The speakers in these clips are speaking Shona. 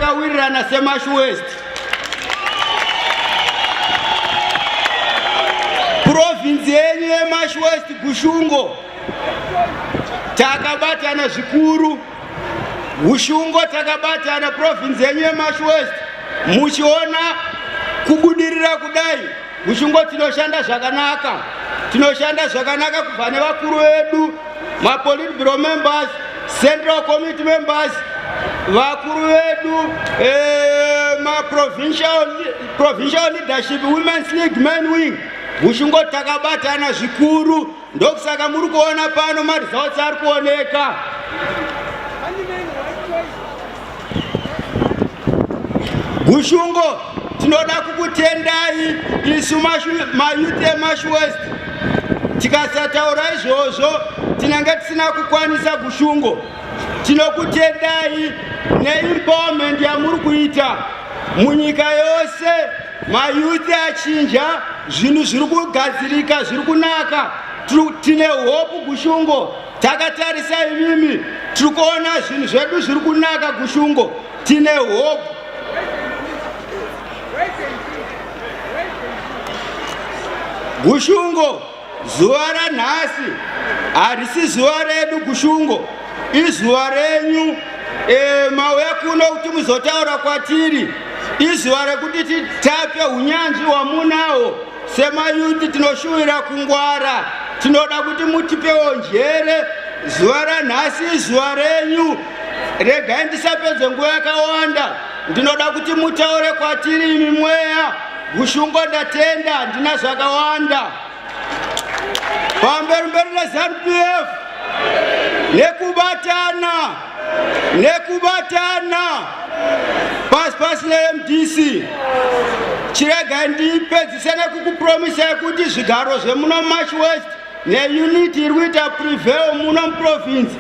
takawirirana seMarsh West. Province yenyu yeMarsh West Gushungo takabatana zvikuru. Gushungo takabatana province yenyu yeMarsh West. Muchiona kubudirira kudai. Gushungo tinoshanda zvakanaka. Tinoshanda zvakanaka kubva nevakuru vedu, mapolitburo members, central committee members, vakuru vedu, provincial leadership, women's league, men wing. Gushungo takabatana zvikuru, ndokusaka muri kuona pano maresults ari kuoneka. Gushungo tinoda kukutendai isu mayuth eMarsh West. Tikasataura izvozvo tinenge tisina kukwanisa Gushungo. Tinokutendai neempowerment yamuri kuita munyika yose. Mayuth achinja, zvinhu zviri kugadzirika, zviri kunaka. Tine hope Gushungo. Takatarisa imimi tiri kuona zvinhu zvedu zviri kunaka Gushungo. Tine hope. Gushungo, zuva ranhasi harisi zuva redu Gushungo, izuva renyu. Mauya kuno kuti muzotaura kwatiri, izuva rekuti titape unyanzvi wamunawo semayuth. Tinoshuvira kungwara, tinoda kuti mutipewo njere. Zuva ranhasi izuva renyu. Regai ndisapedze nguva yakawanda, ndinoda kuti mutaure kwatiri imi mweya. Gushungo ndatenda, ndina zvakawanda. Pamberi reZANU-PF nekubatana pasi neMDC. Chirega ndipedzise nekukupromisai kuti zvigaro zvemuno Marsh West neunity iri kuita prevail muno muprovince.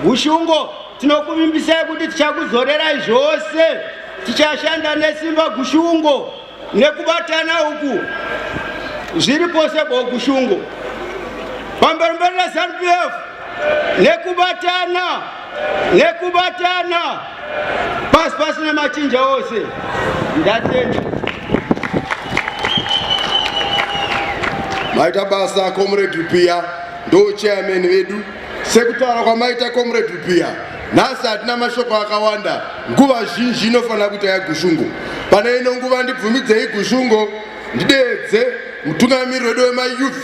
Gushungo tinokuvimbisai kuti tichakuzorerai zvose, tichashanda nesimba Gushungo. Nekubatana uku zviri possible Gushungo. Pamberi reZANU-PF nekubatana pasi nemachinja ose. Ndatenda. Maita basa Comrade Rupia ndo chairman vedu. Sekutaura kwamaita Comrade Rupia, nhasi hatina mashoko akawanda. Nguva zhinji inofanira kuita yaGushungo. Pane ino nguva ndibvumidzei Gushungo ndidedze mutungamiri wedu wemayouth,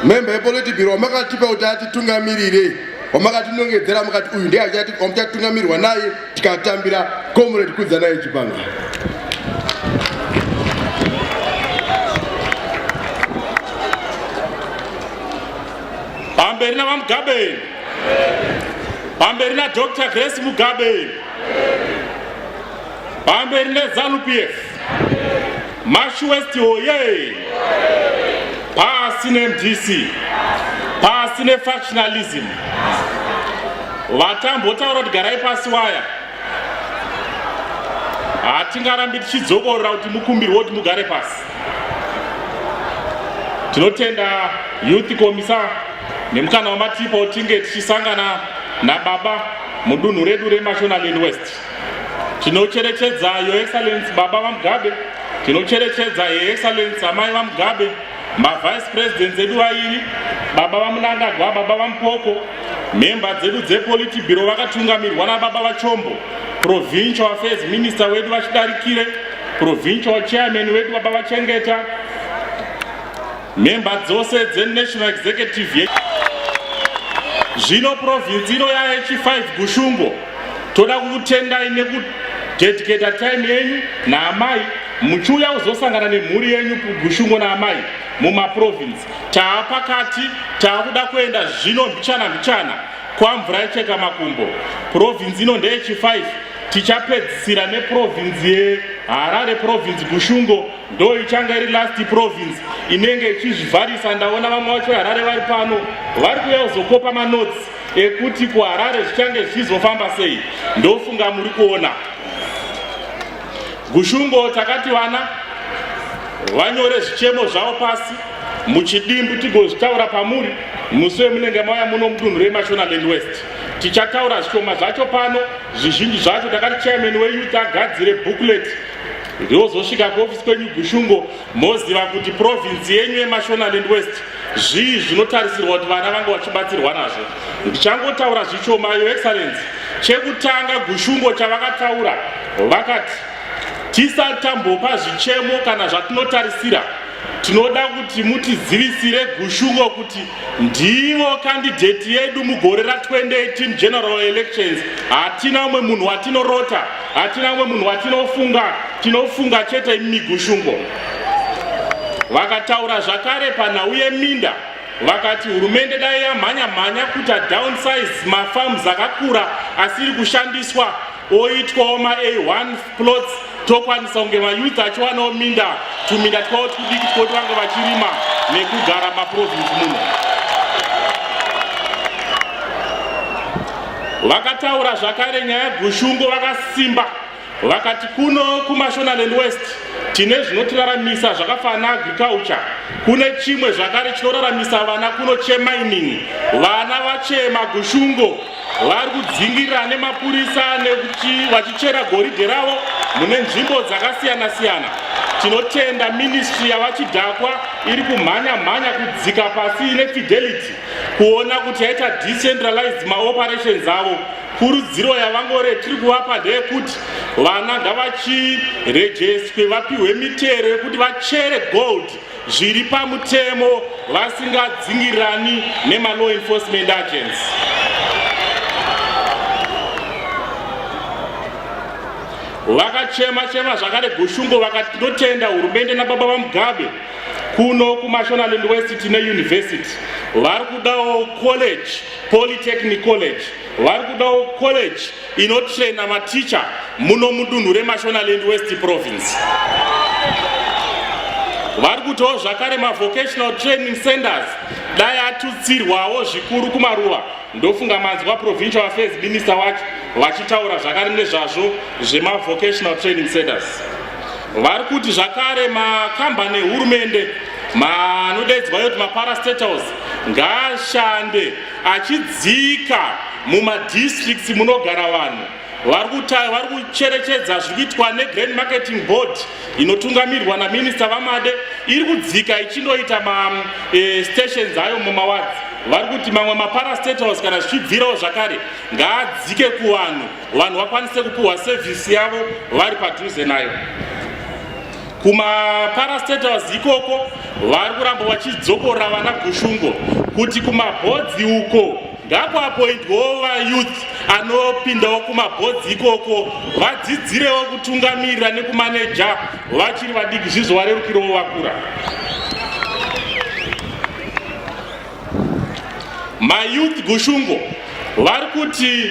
member yepolitburo wamakatipa kuti atitungamirire, wamakatinongedzera mukati uyu ndiye wamuchatungamirwa naye tikatambira Comrade Kudzanayi Chipanga. Pamberi naVaMugabe, pamberi naDr. Grace Mugabe, pamberi neZANU-PF, Marsh West hoye, pasi neMDC, pasi nefactionalism. Vatambotaura kuti garai pasi waya. Hatingarambi tichidzokorora kuti mukumbirwe kuti mugare pasi. Tinotenda youth commissar nemukana wamatipa utinge tichisangana nababa mudunhu redu reMashonaland West. Tinocherechedza Your Excellency Baba vaMugabe, tinocherechedza Your Excellency Amai vaMugabe, mavice presidents edu vairi, Baba vaMunangagwa, Baba vaMupoko, member dzedu dzepolitburo vakatungamirwa nababa vaChombo, provincial affairs minister wedu vachidarikire, provincial chairman wedu Baba vaChengeta, member dzose dzenational executive. Zvino province ino yaH5 Gushungo toda kukutendai nekudedicata time yenyu naamai muchiuya kuzosangana nemhuri yenyu Gushungo naamai mumaprovince. Taapakati taakuda kuenda zvino mbichana kwamvura icheka makumbo. Province ino ndeyechi5, tichapedzisira neprovince yeHarare province. Gushungo ndo ichanga iri last province inenge ichizvivharisa. Ndaona vamwe vacho Harare vari pano vari kuuya kuzokopa manotsi ekuti kuHarare zvichange zvichizofamba sei. Ndofunga muri kuona. Gushungo takati vana vanyore zvichemo zvavo pasi muchidimbu tigozvitaura pamuri musi wemunenge mauya muno mudunhu reMashonaland West. tichataura zvishoma zvacho pano. Zvizhinji zvacho takati chairman weyouth agadzire booklet ndozosvika kuofisi kwenyu Gushungo moziva kuti province yenyu yeMashonaland West zvii zvinotarisirwa kuti vana vange vachibatsirwa nazvo. Ndichangotaura zvishoma, Your Excellency. Chekutanga Gushungo chavakataura vakati tisati tambopa zvichemo kana zvatinotarisira, tinoda kuti mutizivisire Gushungo kuti ndivo candidate yedu mugore ra2018 general elections. Hatina umwe munhu watinorota, hatina umwe munhu watinofunga, tinofunga chete imi Gushungo. Vakataura zvakare panhau yeminda vakati hurumende dai yamhanya kuti downsize mafarms akakura asiri kushandiswa oitwawo ma-A1 plots tokwanisa kunge mayouth achiwanawo minda, tuminda twawo tudiki twoti vange vachirima nekugara maprovince muno. Vakataura zvakare nyaya Gushungo vakasimba vakati kuno kuMashonaland West tine zvinotiraramisa zvakafanana agriculture, kune chimwe zvakare chinoraramisa vana kuno chemining. Vana vachema Gushungo vari kudzingirira nemapurisa vachichera goridhe ravo mune nzvimbo dzakasiyana-siyana. Tinotenda ministry yavachidhakwa iri kumhanya kudzika pasi nefidelity kuona kuti yaita decentralized maoperations avo. Kurudziro yavangore tiri kuvapa ndeyekuti vana ngavachirejestwe vapiwe mitero yekuti vachere gold zviri pamutemo vasingadzingirirani nema-law enforcement agents. Vakachema zvakare Gushungo vakati tinotenda hurumende nababa vaMugabe kuno kuMashonaland West tine university, vari kudawo college, polytechnic college, vari kudawo college inotraina maticha muno mudunhu reMashonaland West province. Vari kutawo zvakare ma-vocational training centers dai atutsirwawo zvikuru kumaruva. Ndofunga manzwa provincial affairs minister wacho vachitaura zvakare nezvazvo zvema-vocational training centers. Vari kuti zvakare makambani ehurumende anodaidzwa kuti maparastatals ngaashande achidzika mumadistricts munogara vanhu. Vari kucherechedza zvikuitwa neGrain Marketing Board inotungamirirwa naminista Vamade, iri kudzika ichindoita stations ayo mumawadzi. Vari kuti mamwe maparastatals kana zvichibvirawo zvakare ngaadzike kuvanhu, vanhu vakwanise kupiwa service yavo vari padhuze nayo. Kumaparastatals ikoko vari kuramba vachidzokorera vana Gushungo kuti kumabhodzi uko ngakuapointwawo vayouth anopindawo kumabhodzi ikoko vadzidzirewo kutungamirira nekumaneja vachiri vadiki zvizovarerukirewo vakura. Mayouth Gushungo vari kuti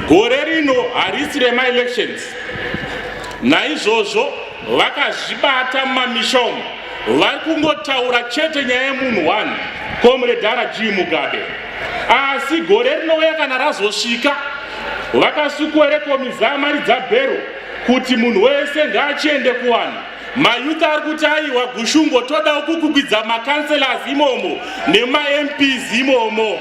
gore rino harisi rema-elections, naizvozvo vakazvibata mumamishomo. Vari kungotaura chete nyaya yemunhu one, Comrade R.G. Mugabe. Asi gore rinouya kana razosvika vakasukwerekomiza mari dzabhero kuti munhu wese ngaachiende kuwanhu. Mayouth ari kuti aiwa Gushungo todawo kukukwidza makanselas imomo nema-MPs imomo.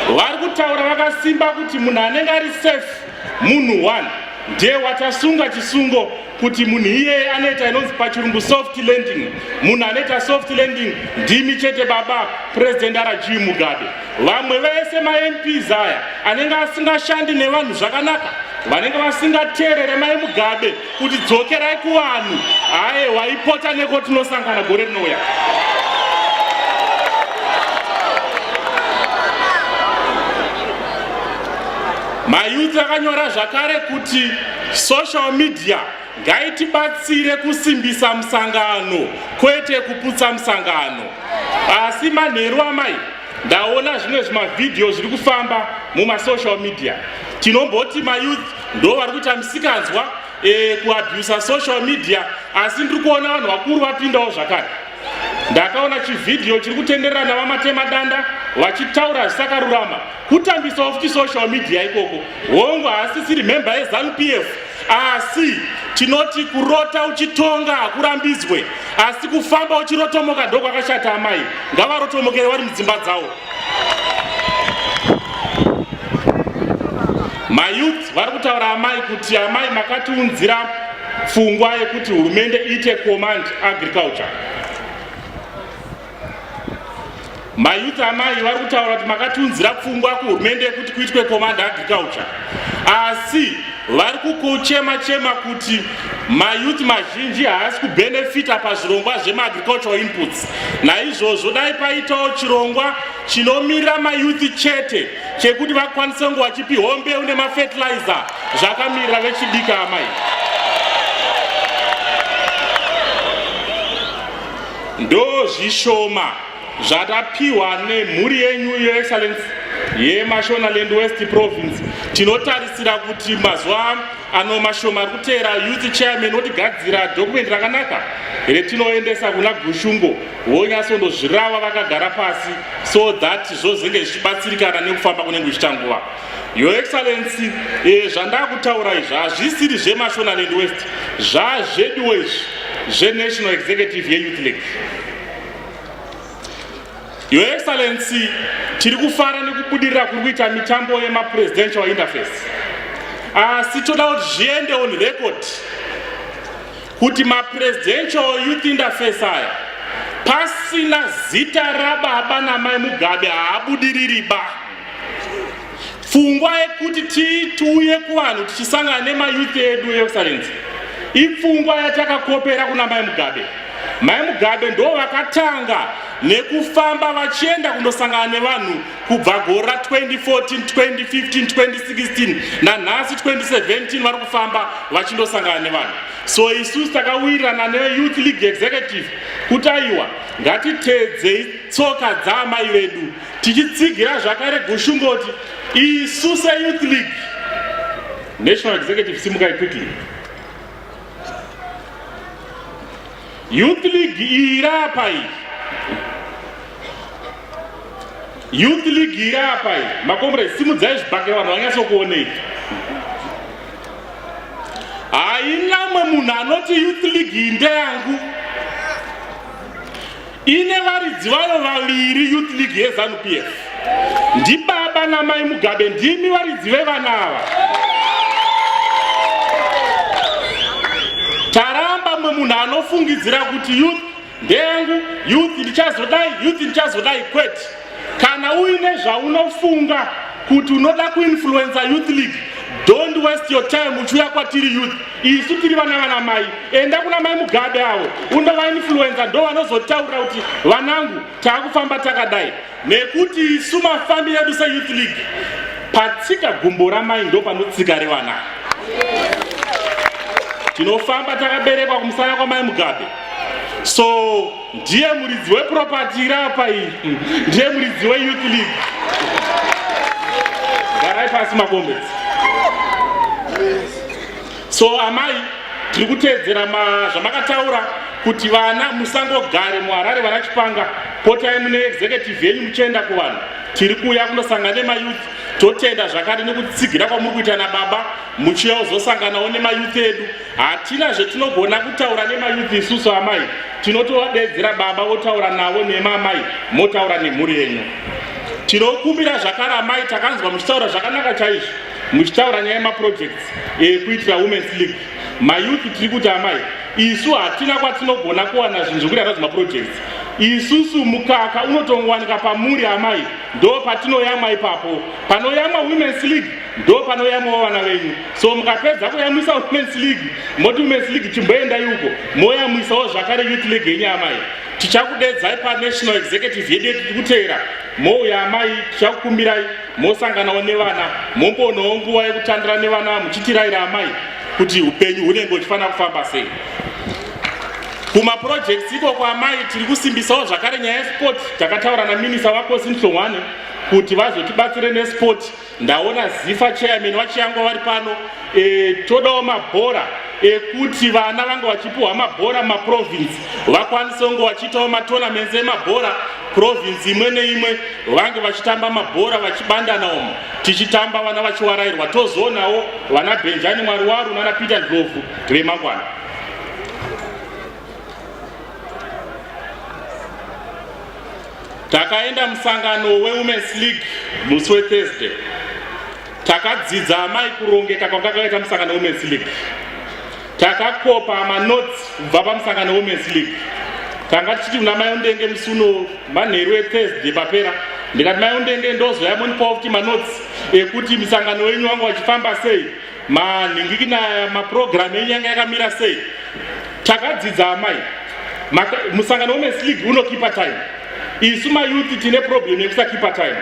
Vari kutaura vakasimba kuti munhu anenge ari safe munhu one ndiye watasunga chisungo kuti munhu iye anoita inonzi pachirungu soft landing. Munhu anoita soft landing ndimi chete baba President R.G. Mugabe. Vamwe vese ma-MPs aya anenge asingashandi nevanhu zvakanaka, vanenge vasingateerere mai Mugabe kuti dzokerai kuvanhu, haye waipota neko tinosangana gore rinouya. Mayouth akanyora zvakare kuti social media ngaitibatsire kusimbisa musangano kwete kuputsa musangano. Asi manheru amai ndaona zvimwe zvimavidhio zviri kufamba mumasocial media. Tinomboti mayouth ndo vari kuita musikanzwa kuabhusa social media, asi ndiri kuona vanhu vakuru vapindawo zvakare. Ndakaona chividhio chiri kutenderana vamatema danda vachitaura zvisakarurama kutambisawo futi social media ikoko. Hongu hasisiri member yeZANU-PF, asi tinoti kurota uchitonga hakurambidzwe, asi kufamba uchirotomoka ndo kwakashata amai. Ngavarotomokere vari mudzimba dzavo. mayouth vari kutaura amai kuti amai makatiunzira pfungwa yekuti hurumende ite command agriculture. Mayouth amai vari kutaura kuti makatiunzira pfungwa kuhurumende yekuti kuitwe command agriculture, asi vari kuchema kuti mayouth mazhinji haasi kubenefita pazvirongwa zvemaagricultural inputs. Naizvozvo dai paitawo chirongwa chinomirira mayouth chete chekuti vakwanise kunge vachipiwa mbeu nemafertilizer zvakamirira vechidika amai. Ndo zvishoma zvatapiwa nemhuri yenyu Your Excellency yeMashonaland West Province. Tinotarisira kuti mazuva ano mashoma ari kuteera youth chairman otigadzira document rakanaka retinoendesa kuna Gushungo vonyasondozvirava vakagara pasi, so that zvozenge zvichibatsirikana nekufamba kunenge kuchitanguva. Your Excellency, zvandakutaura izvi hazvisiri zveMashonaland West, zvazveduwo izvi zveNational Executive yeYouth League. Your Excellency, tiri kufara nekubudirira kuri kuita mitambo yemapresidential interface, asi toda kuti zviende on record kuti mapresidential youth interface aya pasina zita rababa namai Mugabe haabudiririba. Pfungwa yekuti tiuye kuvanhu tichisangana nemayouth edu, Your Excellency, ipfungwa yatakakopera kuna mai Mugabe. Mai Mugabe ndo vakatanga nekufamba vachienda kundosangana nevanhu kubva gore 2014, 2015, 2016 nanhasi 2017 vari kufamba vachindosangana nevanhu. So isusu takawirirana neYouth League Executive kuti aiwa ngatitedzei tsoka dzaamai vedu tichitsigira zvakare Gushungoti isusu seYouth League. National Executive, simukai quickly. Youth League irapa iyi, Youth League irapa iyi, makomrade simudzai zvibhakera vanhu vanyatsokuonei. Haina mwe munhu anoti Youth League ndeyangu. Ine varidzi vayo vaviri Youth League yeZANU PF, ndibaba namai Mugabe, ndimi varidzi vevana ava. Taramba mwe munhu anofungidzira kuti youth ndeyangu, youth ndichazodai, youth ndichazodai, kwete. Kana uine zvaunofunga kuti unoda kuinfluenza Youth League, don't waste your time uchiuya kwatiri youth. Isu tiri vana mai, enda kuna mai Mugabe avo undovainfluenza, ndo vanozotaura kuti vanangu takufamba takadai. Nekuti isu mafambi edu seYouth League patsika gumbo ramai ndo panotsika revana. Tinofamba takaberekwa kumusana kwamai Mugabe. So ndiye muridzi weproperty irapa iyi, ndiye muridzi weYouth League. Garai pasi makombedzi. So amai tiri kutedzera zvamakataura kuti vana musangogare muHarare vana Chipanga, potai mune executive yenyu muchienda kuvanhu. Tiri kuuya kundosangana nemayouth, totenda zvakare nekutsigira kwamuri kuita nababa muchiuya kuzosanganawo nemayouth edu. Hatina zvetinogona kutaura nemayouth isusu amai, tinotovadedzera baba votaura navo, nemamai motaura nemhuri yenyu. Tinokumbira zvakare amai, takanzwa muchitaura zvakanaka chaizvo muchitaura nyaya yemaprojects kuitira Women's League. Mayouth tiri kuti amai, isu hatina kwatinogona kuwana zvinhu zvekuita zvemaprojects. Isusu mukaka unotongowanika pamuri amai, ndo patinoyamwa ipapo. Panoyamwa Women's League ndo panoyamwawo vana venyu. So mukapedza kuyamwisa Women's League, moti Women's League chimboenda yuko moyamwisawo zvakare Youth League yenyu amai. Tichakudedzai paNational Executive yedu tiri kuteera, mouya amai, tichakukumbirai mosanganawo nevana, mombonawo nguva yekutandira nevana muchitirayira amai kuti upenyu hunenge huchifanira kufamba sei. Kumaprojects iko kwa amai tiri kusimbisawo zvakare nyaya yesport. Takataura naminista waKosi Mhlongwane kuti vazotibatsire nesport. Ndaona Zifa chairman vachiyango vari pano. Todawo mabhora ekuti vana vange vachipiwa mabhora maprovince, vakwanise kunge vachiitawo matournaments emabhora province imwe neimwe, vange vachitamba mabhora vachibandana umo, tichitamba vana vachiwarairwa. Tozoonawo vana Benjani Mwariwaru nana Peter Ndlovu vemangwana. Takaenda musangano weWomen's League musi weThursday. takadzidza amai kurongeka kwanga kwakaita musangano Women's League, takakopa manotes kubva pamusangano Women's League. Tanga tichiti kuna mai undenge musuno manheru weThursday papera, ndikati mai undenge ndozoya munipawo kuti manotes ekuti misangano wenyu wanga wachifamba sei, manhingikina maprogramu enyu yanga yakamira sei. Takadzidza amai, musangano Women's League unokipa time. Isu mayuthi tine problem yekusakipa time,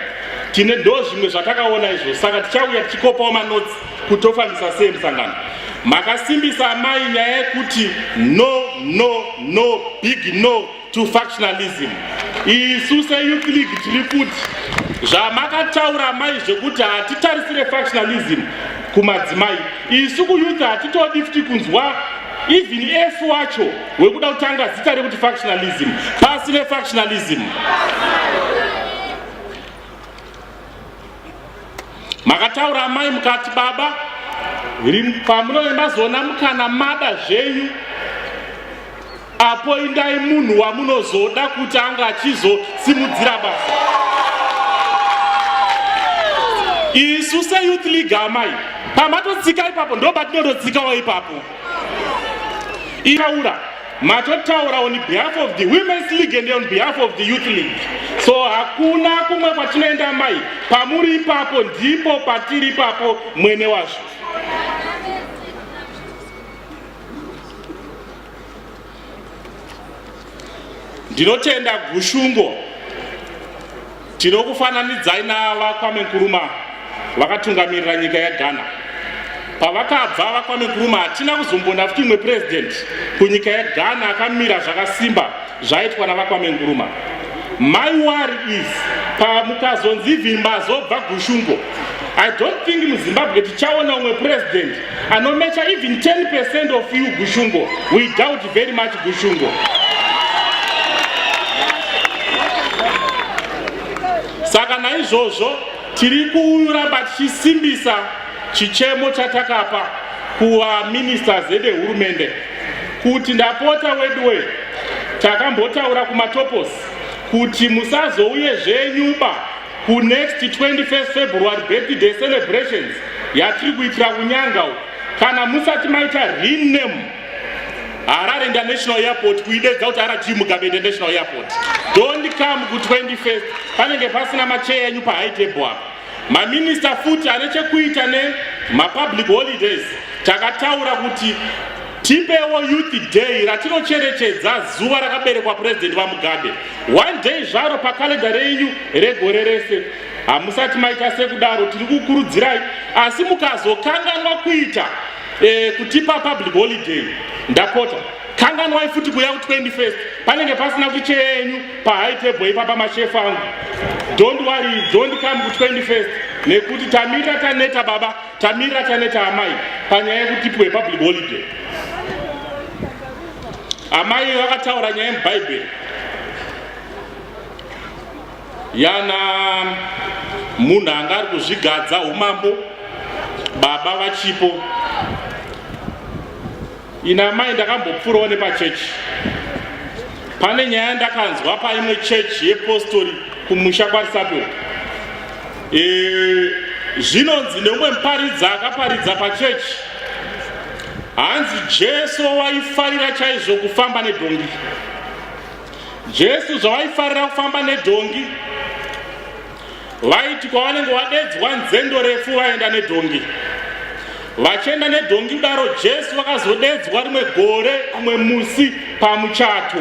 tine ndo zvimwe zvatakaona izvo, saka tichauya tichikopawo manotes kuti tofambisa sei musangano. Makasimbisa amai nyaya yekuti no big no to factionalism. Isu seYouth League tiri kuti zvamakataura amai zvekuti hatitarisire factionalism kumadzimai, isu kuYouth hatitodi futi kunzwa even F wacho wekuda kutanga zita rekuti factionalism, pasine factionalism. Makataura amai mukati baba pamunoenda zona mukana mada zvenyu apo indai munhu wamunozoda kuti anga achizosimudzira basa. Isu seYouth League amai pamatotsika ipapo ndo patinondotsikawo ipapo. Itaura matotaura on behalf of the Women's League and on behalf of the Youth League. So hakuna kumwe kwatinoenda amai, pamuri ipapo ndipo patiri ipapo mwene wazvo. Ndinotenda Gushungo, tinokufananidzai naVakwame Nkrumah vakatungamirira nyika yeGhana. Pavakabva Vakwame Nkrumah hatina kuzombona futi mwe president kunyika yeGhana akamira zvakasimba zvaitwa naVakwame Nkrumah. My worry is pamukazonzi vhimba zobva Gushungo, I don't think muZimbabwe tichaona umwe president anomecha even 10% of you Gushungo. We doubt very much Gushungo. Saka naizvozvo tiri kuramba tichisimbisa chichemo chatakapa kuva ministers vehurumende kuti ndapota wedwe takambotaura kumatopos kuti musazouye zvenyuba ku next 21st February birthday celebrations yatiri kuitira kunyanga kana musati maita rename Harare International Airport kuidedza kuti RG Mugabe International Airport. Don't come ku 21st panenge pasina macheya enyu pahigh table apa. Maminista futi anechekuita nemapublic holidays takataura kuti tipewo Youth Day ratinocherechedza zuva rakaberekwa President vaMugabe. One day zvaro pakalendari yenyu regore rese. Hamusati maita sekudaro tiri kukurudzirai, asi mukazokanganwa kuita kutipa public holiday ndapota kanganwai futi kuya ku 21st panenge pasina kuti chenyu pahigh table ipapa mashefu angu. Don't worry, don't come ku 21st nekuti tamira taneta baba, tamira taneta amai panyaya yekutipiwe public holiday. Amai vakataura nyaya yemuBhaibheri yana munhu anga ari kuzvigadza umambo baba vachipo. Ina mai ndakambopfurawo nepachechi. Pane nyaya ndakanzwa paimwe chechi yepostori kumusha kwaSapio. Zvinonzi neumwe muparidzi akaparidza pachechi, hanzi Jesu waifarira chaizvo kufamba nedhongi. Jesu zvawaifarira kufamba nedhongi, vaiti kwavanenge vadedzwa nzendo refu vaenda nedhongi. Vachienda nedhongi kudaro Jesu vakazodedzwa rimwe gore umwe musi pamuchato.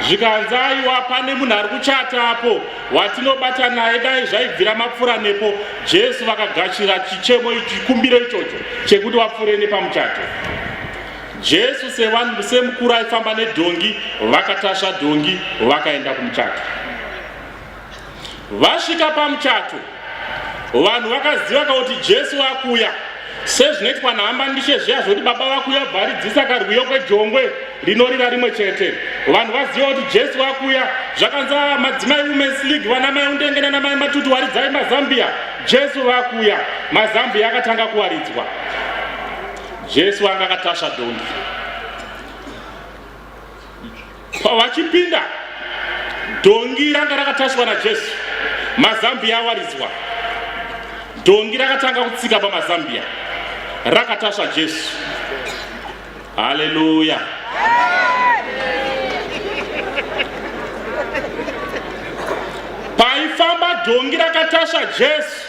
Zvikanzi aiwa pane munhu ari kuchata apo watinobata naye dai zvaibvira mapfura nepo. Jesu vakagashira chichemo ichi, chikumbiro ichocho chekuti vapfure nepamuchato. Jesu sevanhu semukuru aifamba nedhongi vakatasva dhongi vakaenda kumuchato. Vasvika pamuchato vanhu vakaziva kuti Jesu akuya. Sezvinoitwa nahambandishe zviya zvoti baba vakuya bharidzisa karwiyo kwejongwe rinorira rimwe chete. Vanhu vaziva kuti Jesu vakuya. Zvakanzi madzimai Women's League vana mai undenge nana mai matutu waridzai maZambia. Jesu vakuya. maZambia akatanga kuwaridzwa. Jesu anga akatasva dhongi. Pavachipinda dhongi ranga rakatasvwa naJesu, maZambia awaridzwa. dhongi rakatanga kutsika pamazambia rakatasva Jesu. Haleluya. Paifamba dhongi rakatasva Jesu,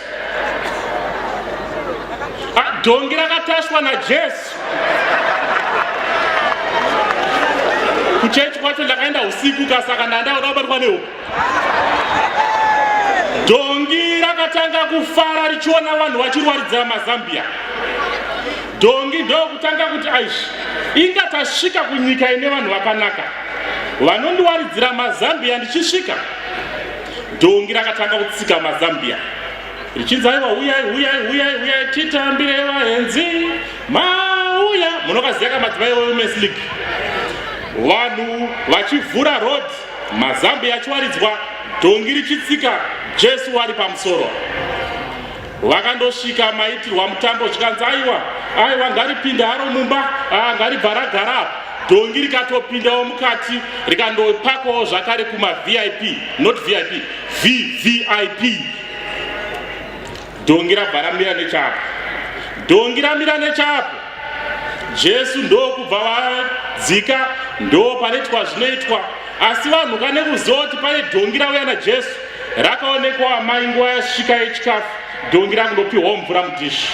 dhongi rakatasvwa naJesu. Kuchechi kwacho ndakaenda usiku kasaka ndandaona kubatwa nehupo. Dhongi rakatanga kufara richiona vanhu vachirwaridza mazambia. Dhongi ndokutanga kuti aishi ingatasvika kunyika ine vanhu vakanaka vanondiwaridzira mazambia ndichisvika. Dhongi rakatanga kutsika mazambia richinzaiwa uyai titambire vahenzi mauya. Munokaziva kamadzimai weWomen's League, vanhu vachivhura road mazambia achiwaridzwa, dhongi richitsika, Jesu wari pamusoro. Vakandosvika maitirwa mutambo zvikanzi aiwa ngaripinde haro mumba, ngaribva ragara apa. Dhongi rikatopindawo mukati rikandopakawo zvakare kuma VIP, not VIP, VVIP. Dhongi rabva ramira nechapo. Dhongi ramira nechapo, Jesu ndokubva vadzika, ndo panoitwa zvinoitwa. Asi vanhu kane kuziva kuti pane dhongi rauya naJesu, rakaonekwa amai nguva yasvika yechikafu, dhongi rakundopiwawo mvura mudhishi.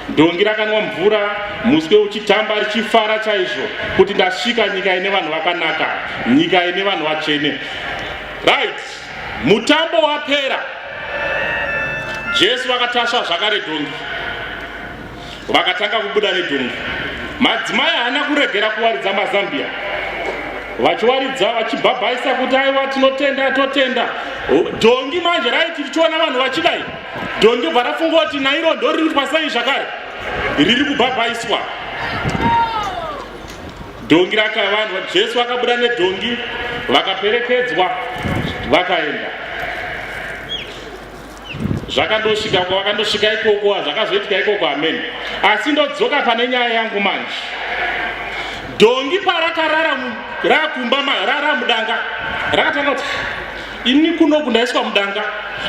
Dhongi rakanwa mvura, muswe uchitamba richifara chaizvo kuti ndasvika nyika ine vanhu vakanaka, nyika ine vanhu vatsvene. Right, mutambo wapera, Jesu vakatasva zvakare dhongi, vakatanga kubuda nedhongi. Madzimai haana kuregera kuwaridza mazambia, vachiwaridza vachibhabhaisa kuti aiwa tinotenda totenda. Dhongi manje raiti richiona vanhu vachidai, dhongi bva rafunga kuti nairo ndo riri pasai zvakare riri kubhabhaiswa. Dhongi rakavanhu, Jesu akabuda nedhongi, vakaperekedzwa vakaenda. Zvakandosvika kwavakandosvika ikoko, zvakazoitika ikoko, amen. Asi ndodzoka pane nyaya yangu manje. Dhongi parakarara rakumba rara mudanga, rakatanga kuti ini kunoku ndaiswa mudanga,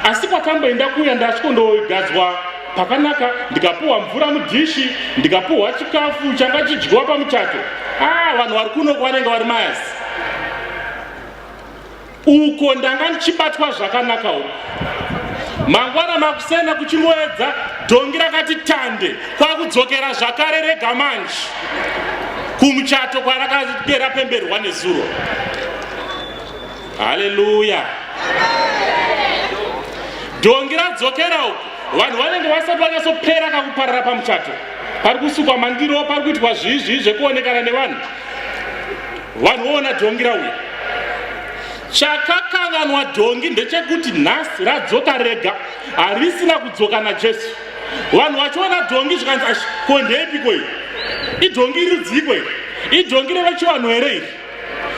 asi kwakamboenda kuya ndasvikondogadzwa pakanaka, ndikapuwa mvura mudhishi, ndikapuwa chikafu changa chidyiwa pamuchato. Vanhu vari kunoku vanenge vari mayazi. Uko ndanga ndichibatwa zvakanaka uko. Mangwana makusena kuchimoedza, dhongi rakati tande kwakudzokera zvakare rega manje kumuchato kwarakapera pemberwa nezuro. Haleluya. Dhongi radzokera uko, vanhu vanenge vasati vanyatsopera kakuparara pamuchato, pari kusukwa mandiro, pari kuitwa zvizvi zvekuonekana nevanhu. Vanhu voona dhongi rauya. Chakakanganwa dhongi ndechekuti nhasi radzoka rega, harisina kudzoka naJesu. Vanhu vachiona dhongi zvikanzi ko ndepiko iyi? Idhongi ridziko iri? Idhongi revechivanhu here iri?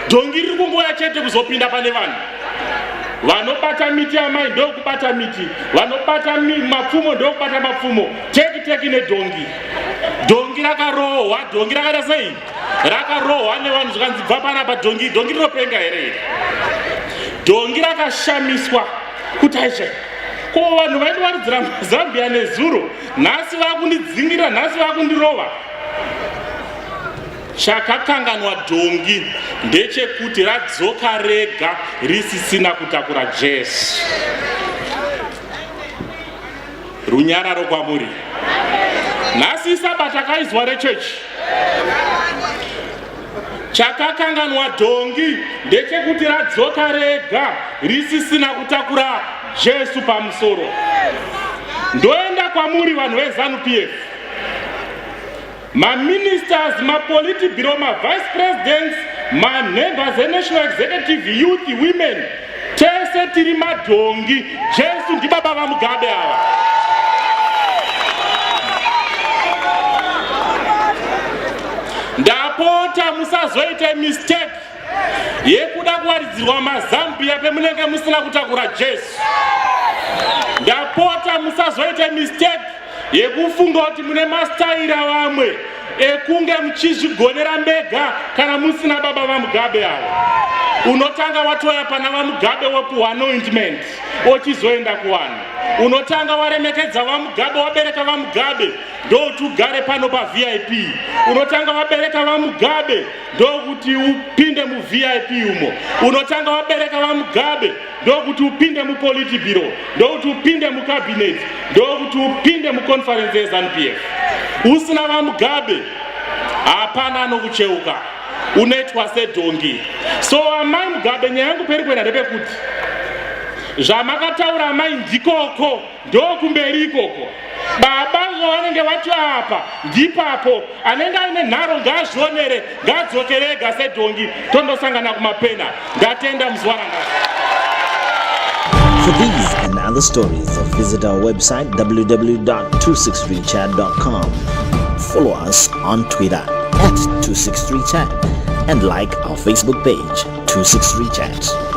Dhongi riri kungoya chete kuzopinda pane vanhu. Vanobata miti amai ndokubata miti, vanobata mapfumo ndokubata mapfumo. Teki nedhongi. Dhongi rakarohwa, dhongi rakada sei? Rakarohwa nevanhu zvikanzi bva panapa, dhongi rinopenga here iri? Dhongi rakashamiswa kuti aisha, ko vanhu vaindiwaridzira mazambia nezuro, nhasi vakundidzingira, nhasi vakundirova. Chakakanganwa dhongi ndechekuti radzoka rega risisina kutakura Jesu. Runyararo kwamuri. Nhasi Sabata kaizwa rechechi. Chakakanganwa dhongi ndechekuti radzoka rega risisina kutakura Jesu pamusoro. Ndoenda kwamuri vanhu veZANU-PF, ma-ministers, ma-politburo, ma-vice presidents, ma-members e-national executive, youth, women, tese tiri madhongi. Jesu ndibaba vaMugabe ava. Ndapota musazoite mistake yekuda kuwaridzirwa mazambia pemunenge musina kutakura Jesu. Ndapota musazoite mistake yekufunga kuti mune mastaira vamwe ekunge muchizvigonera mbega kana musina baba vaMugabe ava. unotanga watoya pana vamugabe wekuanointment ochizoenda kuvanhu, unotanga waremekedza vamugabe, wabereka vamugabe ndokuti ugare pano pavip, unotanga wabereka vamugabe ndokuti upinde muvip umo, unotanga wabereka vamugabe ndokuti upinde mupolitibiro, ndokuti upinde mucabinet, ndokuti upinde muconference yeZANU-PF. Usina vamugabe hapana anokucheuka, unoitwa sedhongi. So amai Mugabe, nyaya yangu peri kwenda ndepekuti zvamakataura amai ndikoko ndokumberi ikoko. Baba zvavanenge vati apa ndipapo, anenge aine nharo ngaazvionere, ngaadzokere ega sedhongi tondosangana kumapena. Ndatenda muzuva rangati. For these and other stories, visit our website www.263chat.com. Follow us on Twitter @263chat and like our Facebook page 263chat.